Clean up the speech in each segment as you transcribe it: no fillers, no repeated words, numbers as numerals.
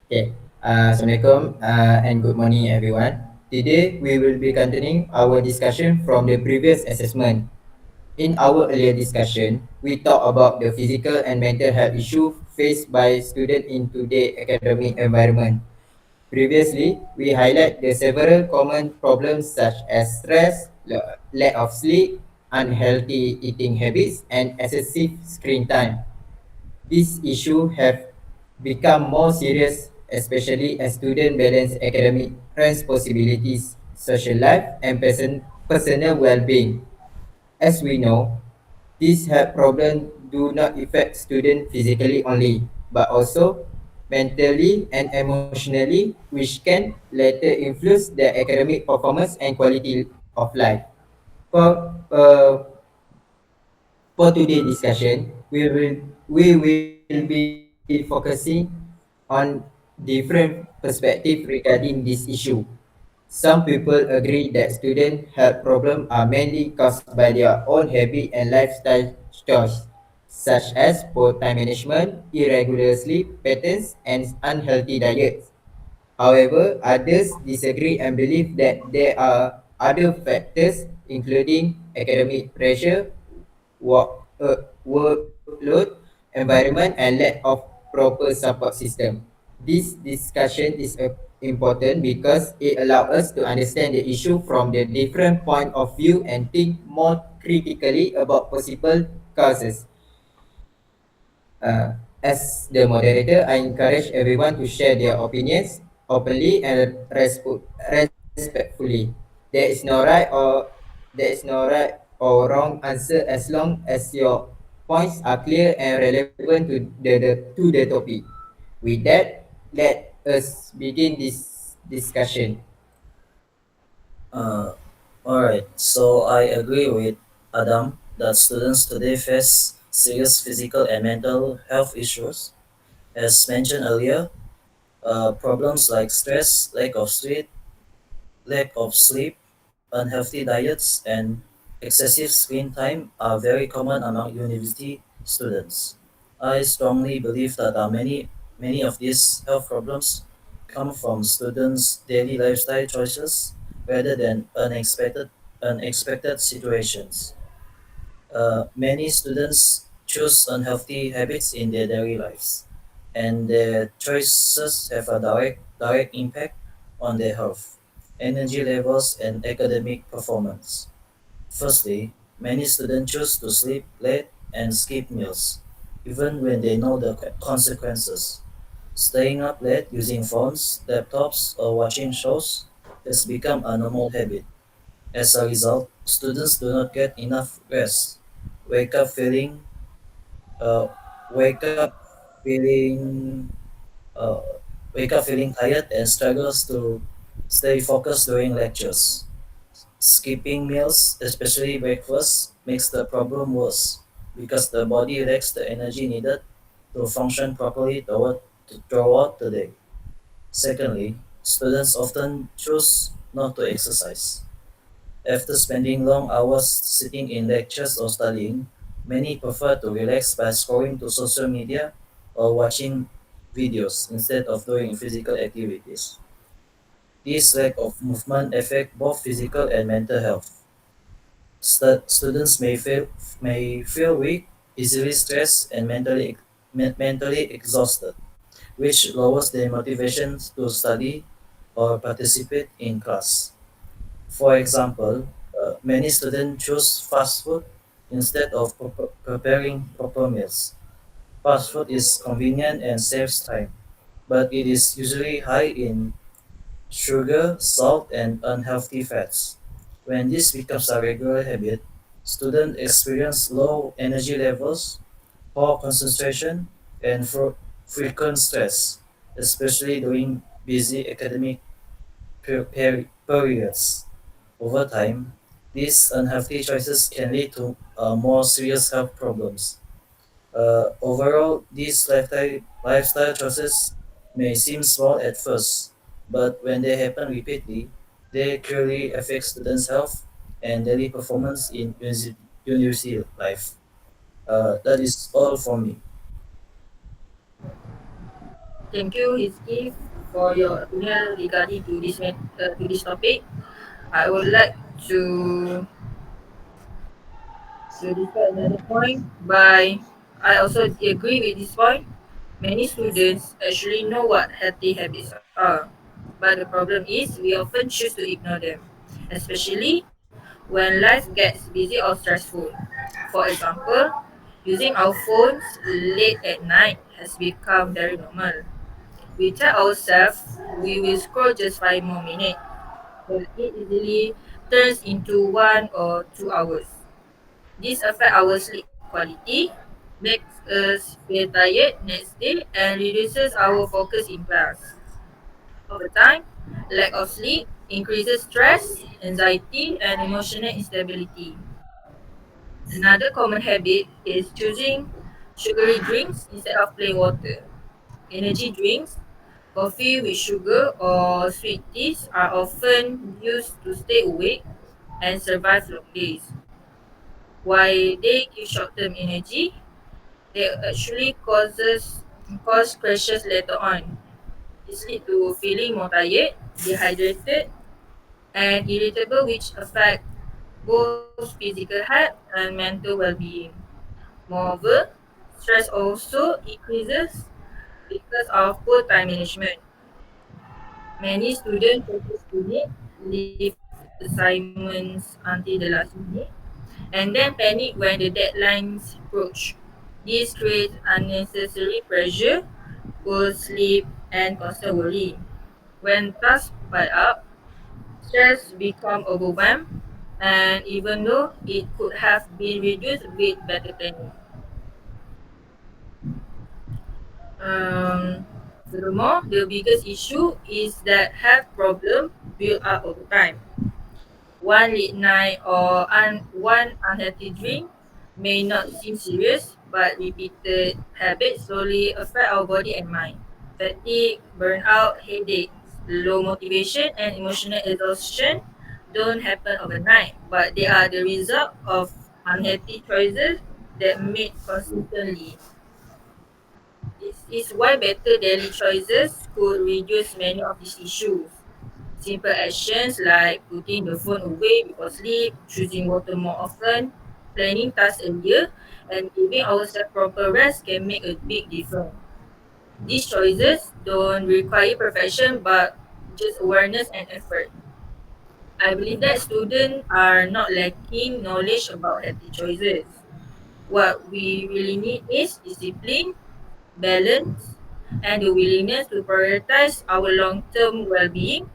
Okay. Assalamualaikum and good morning, everyone. Today, we will be continuing our discussion from the previous assessment. In our earlier discussion, we talked about the physical and mental health issue faced by students in today's academic environment. Previously, we highlight the several common problems such as stress, lack of sleep, unhealthy eating habits, and excessive screen time. These issues have become more serious, especially as students balance academic responsibilities, social life, and personal well-being. As we know, these health problems do not affect students physically only, but also mentally and emotionally, which can later influence their academic performance and quality of life. For today's discussion, we will be focusing on different perspectives regarding this issue. Some people agree that student health problems are mainly caused by their own habit and lifestyle choice, such as poor time management, irregular sleep patterns, and unhealthy diets. However, others disagree and believe that there are other factors, including academic pressure, workload, environment, and lack of proper support system. This discussion is important because it allows us to understand the issue from the different point of view and think more critically about possible causes. As the moderator, I encourage everyone to share their opinions openly and respectfully. There is no right or wrong answer as long as your points are clear and relevant to the topic. With that, let us begin this discussion. Uh, Alright, so I agree with Adam that students today face serious physical and mental health issues. As mentioned earlier, problems like stress, lack of sleep, unhealthy diets, and excessive screen time are very common among university students. I strongly believe that many of these health problems come from students' daily lifestyle choices rather than unexpected situations. Many students choose unhealthy habits in their daily lives, and their choices have a direct impact on their health, energy levels, and academic performance. Firstly, many students choose to sleep late and skip meals, even when they know the consequences. Staying up late using phones, laptops, or watching shows has become a normal habit. As a result, students do not get enough rest, wake up feeling, uh, wake up feeling, uh, wake up feeling tired and struggles to stay focused during lectures. Skipping meals, especially breakfast, makes the problem worse because the body lacks the energy needed to function properly throughout the day. Secondly, students often choose not to exercise. After spending long hours sitting in lectures or studying, many prefer to relax by scrolling to social media or watching videos instead of doing physical activities. This lack of movement affects both physical and mental health. Students may feel weak, easily stressed, and mentally exhausted, which lowers their motivation to study or participate in class. For example, many students choose fast food instead of preparing proper meals. Fast food is convenient and saves time, but it is usually high in sugar, salt, and unhealthy fats. When this becomes a regular habit, students experience low energy levels, poor concentration, and frequent stress, especially during busy academic periods. Over time, these unhealthy choices can lead to more serious health problems. Overall, these lifestyle choices may seem small at first, but when they happen repeatedly, they clearly affect students' health and daily performance in university life. That is all for me. Thank you, Hizki, for your opinion regarding to this topic. I would like to to discuss another point by I also agree with this point. Many students actually know what healthy habits are, but the problem is we often choose to ignore them, especially when life gets busy or stressful. For example, using our phones late at night has become very normal. We tell ourselves we will scroll just 5 more minutes, but it easily turns into 1 or 2 hours. This affects our sleep quality, makes us feel tired next day, and reduces our focus in class. Over time, lack of sleep increases stress, anxiety, and emotional instability. Another common habit is choosing sugary drinks instead of plain water. Energy drinks, coffee with sugar, or sweet teas are often used to stay awake and survive long days. While they give short-term energy, they actually cause crashes later on. This leads to feeling more tired, dehydrated, and irritable, which affect both physical health and mental well-being. Moreover, stress also increases because of poor time management. Many students procrastinate, leave assignments until the last minute, and then panic when the deadlines approach. This creates unnecessary pressure, poor sleep, and constant worry. When tasks pile up, stress becomes overwhelmed, and even though it could have been reduced with better planning. Um, Furthermore, the biggest issue is that health problems build up over time. One late night or one unhealthy drink may not seem serious, but repeated habits slowly affect our body and mind. Fatigue, burnout, headaches, low motivation, and emotional exhaustion don't happen overnight, but they are the result of unhealthy choices that made consistently. This is why better daily choices could reduce many of these issues. Simple actions like putting the phone away before sleep, choosing water more often, planning tasks earlier, and giving ourselves proper rest can make a big difference. These choices don't require perfection but just awareness and effort. I believe that students are not lacking knowledge about healthy choices. What we really need is discipline, balance, and the willingness to prioritize our long term well being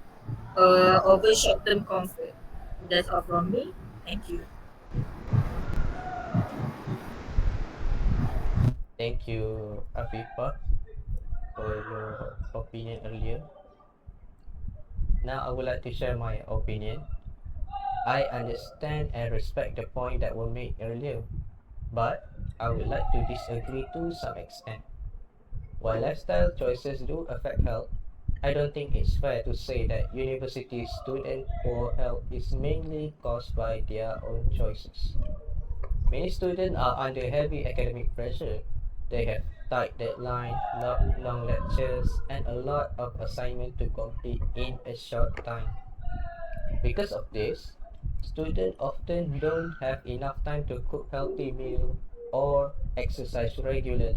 over short term comfort. That's all from me. Thank you. Thank you, Afifa, for your opinion earlier. Now, I would like to share my opinion. I understand and respect the point that were made earlier, but I would like to disagree to some extent. While lifestyle choices do affect health, I don't think it's fair to say that university student poor health is mainly caused by their own choices. Many students are under heavy academic pressure. They have tight deadline, long lectures, and a lot of assignment to complete in a short time. Because of this, students often don't have enough time to cook healthy meal or exercise regularly.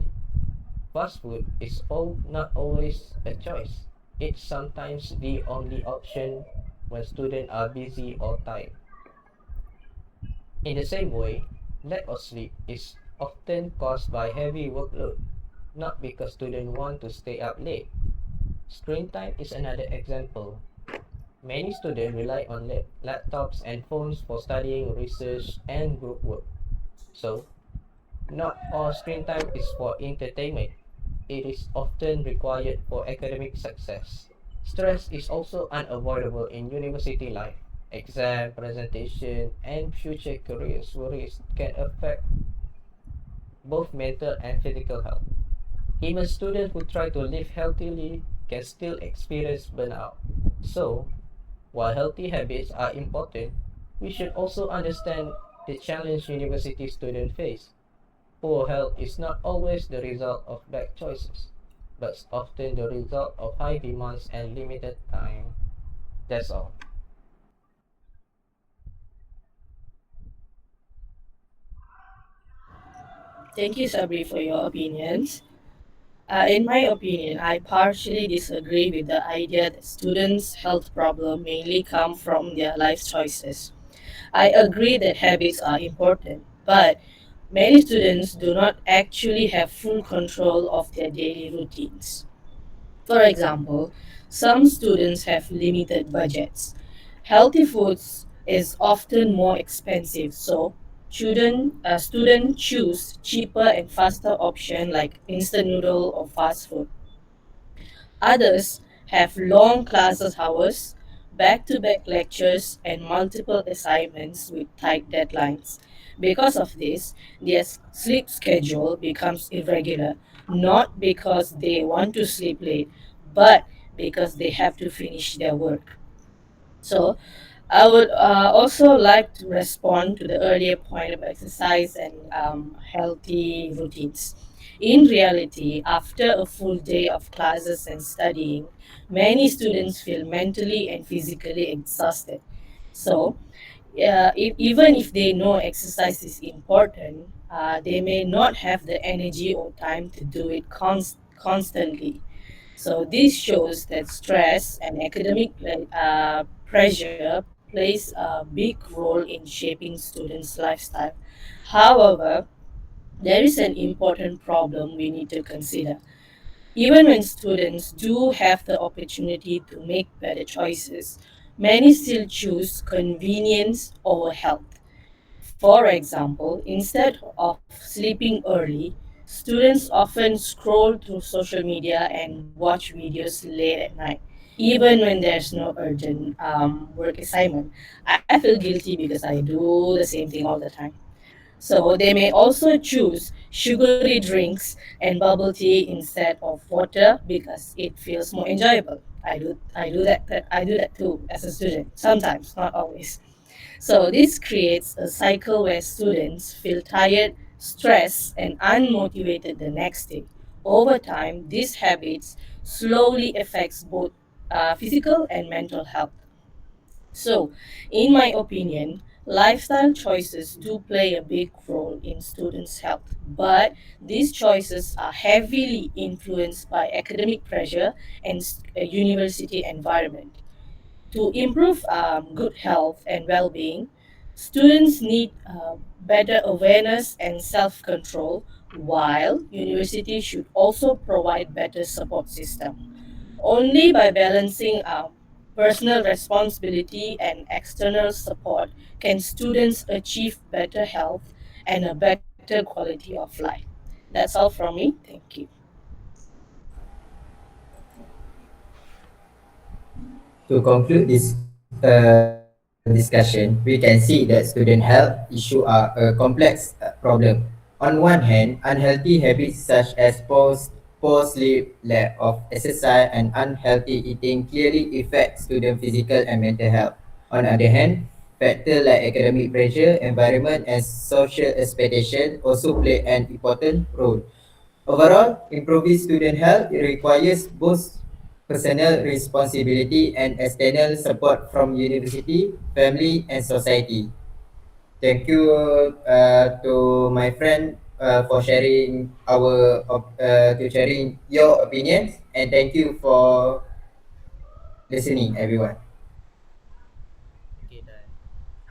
Fast food is not always a choice. It's sometimes the only option when students are busy or tired. In the same way, lack of sleep is often caused by heavy workload, not because students want to stay up late. Screen time is another example. Many students rely on laptops and phones for studying, research, and group work. So, not all screen time is for entertainment. It is often required for academic success. Stress is also unavoidable in university life. Exam, presentation, and future careers worries can affect both mental and physical health. Even students who try to live healthily can still experience burnout. So, while healthy habits are important, we should also understand the challenge university students face. Poor health is not always the result of bad choices. but often the result of high demands and limited time. That's all. Thank you, Sabri, for your opinions. In my opinion, I partially disagree with the idea that students' health problems mainly come from their life choices. I agree that habits are important, but many students do not actually have full control of their daily routines. For example, some students have limited budgets. Healthy foods is often more expensive, so students choose cheaper and faster options like instant noodle or fast food. Others have long classes hours, back-to-back lectures, and multiple assignments with tight deadlines. Because of this, their sleep schedule becomes irregular, not because they want to sleep late, but because they have to finish their work. So, I would also like to respond to the earlier point about exercise and healthy routines. In reality, after a full day of classes and studying, many students feel mentally and physically exhausted. So, even if they know exercise is important, they may not have the energy or time to do it constantly. So this shows that stress and academic pressure plays a big role in shaping students' lifestyle. However, there is an important problem we need to consider. Even when students do have the opportunity to make better choices, many still choose convenience over health. For example, instead of sleeping early, students often scroll through social media and watch videos late at night, even when there's no urgent work assignment. I feel guilty because I do the same thing all the time. So they may also choose sugary drinks and bubble tea instead of water because it feels more enjoyable. I do that too as a student. Sometimes, not always. So this creates a cycle where students feel tired, stressed, and unmotivated the next day. Over time, these habits slowly affects both physical and mental health. So, in my opinion, lifestyle choices do play a big role in students' health, but these choices are heavily influenced by academic pressure and university environment. To improve good health and well being, students need better awareness and self control, while universities should also provide better support system. Only by balancing personal responsibility and external support can students achieve better health and a better quality of life. That's all from me. Thank you. To conclude this discussion, we can see that student health issue are a complex problem. On one hand, unhealthy habits such as poor sleep, lack of exercise, and unhealthy eating clearly affect student physical and mental health. On the other hand, factors like academic pressure, environment, and social expectation also play an important role. Overall, improving student health requires both personal responsibility and external support from university, family, and society. Thank you to my friend for sharing to sharing your opinions, and thank you for listening, everyone. Okay, Dai.